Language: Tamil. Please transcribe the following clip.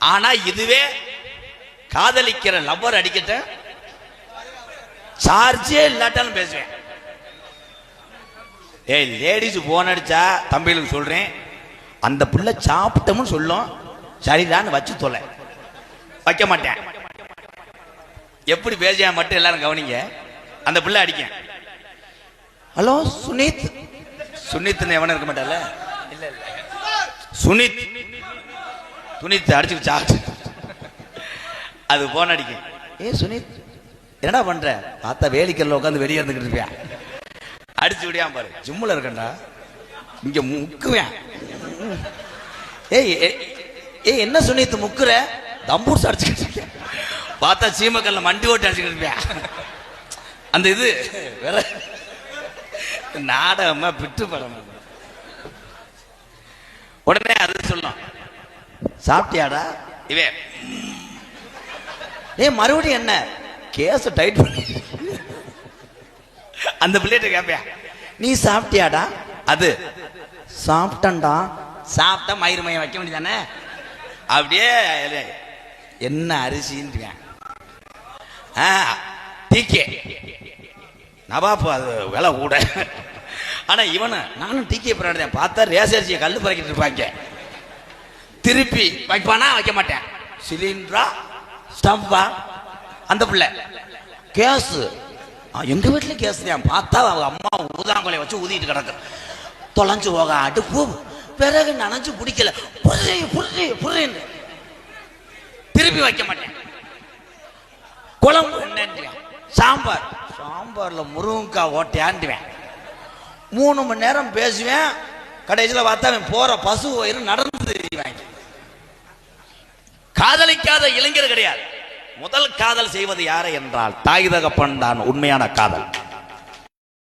ஆனா இதுவே காதலிக்கிற லவ்வர் அடிக்கிட்ட சார்ஜே இல்லாட்டாலும் பேசுவேன். ஏய் லேடிஸ் போன் அடிச்சா தம்பிகளுக்கு சொல்றேன், அந்த பிள்ளை சாப்பிட்டோம்னு சொல்லும், சரிதான் வச்சு தொலை, வைக்க மாட்டேன். எப்படி பேசியா மட்டும் எல்லாரும் கவனிங்க. அந்த பிள்ளை அடிக்க, ஹலோ சுனித், சுனித்னு எவனும் இருக்க மாட்டால, இல்ல இல்ல சுனித், சுனித் அடிச்சு சாப்பிட்டு அது போன் அடிக்க, ஏ சுனித் என்னடா பண்ற, பார்த்தா வேலிக்கல்ல உட்காந்து வெளியே இருந்துக்கிட்டு இருப்பியா, அடிச்சு விடியாம பாரு, ஜிம்முல இருக்கண்டா, இங்க முக்குவேன். ஏய் ஏய் என்ன சுனித் முக்குற, தம்பூர்ஸ் அடிச்சுக்கிட்டு இருக்க, பார்த்தா சீமக்கல்ல மண்டி ஓட்டு அடிச்சுக்கிட்டு இருப்பியா. அந்த இது வேற நாடகமா பிட்டு படம். உடனே அது சொல்லும், சாப்பிட்டியாடா இவே, ஏ மறுபடியும் என்ன கேஸ் டைட் பண்ணி அந்த பிள்ளைகிட்ட கேப்பியா, நீ சாப்பிட்டியாடா, அது சாப்பிட்டா, சாப்பிட்டா மயிறு மையம் வைக்க வேண்டியதானே, அப்படியே என்ன அரிசின்னு டீக்கே நவாப்பு, அது விலை கூட. ஆனா இவனு நானும் டீக்கே பிராடுதேன், பார்த்தா ரேசரிசியை கல்லு பறக்கிட்டு இருப்பாங்க, திருப்பி வைப்பானா வைக்க மாட்டேன், சிலிண்டரா ஸ்டவ்வா, அந்த பிள்ளை கேஸ், எங்க வீட்டுல கேஸ் தான், பார்த்தா அவங்க அம்மா ஊதாங்கொலையை வச்சு ஊதிட்டு கிடக்கு, தொலைஞ்சு போக அடுப்பு பிறகு நனைஞ்சு பிடிக்கல, புரி புரி புரின்னு திருப்பி வைக்க மாட்டேன். குழம்பு என்னன்னுவேன், சாம்பார், சாம்பார்ல முருங்கக்காய் ஓட்டையாண்டுவேன், 3 மணி நேரம் பேசுவேன், கடைசியில் பார்த்தா போற பசு வயிறு நடந்து வாங்கி. காதலிக்காத இளைஞர் கிடையாது. முதல் காதல் செய்வது யாரை என்றால் தாய் தகப்பன் தான் உண்மையான காதல்.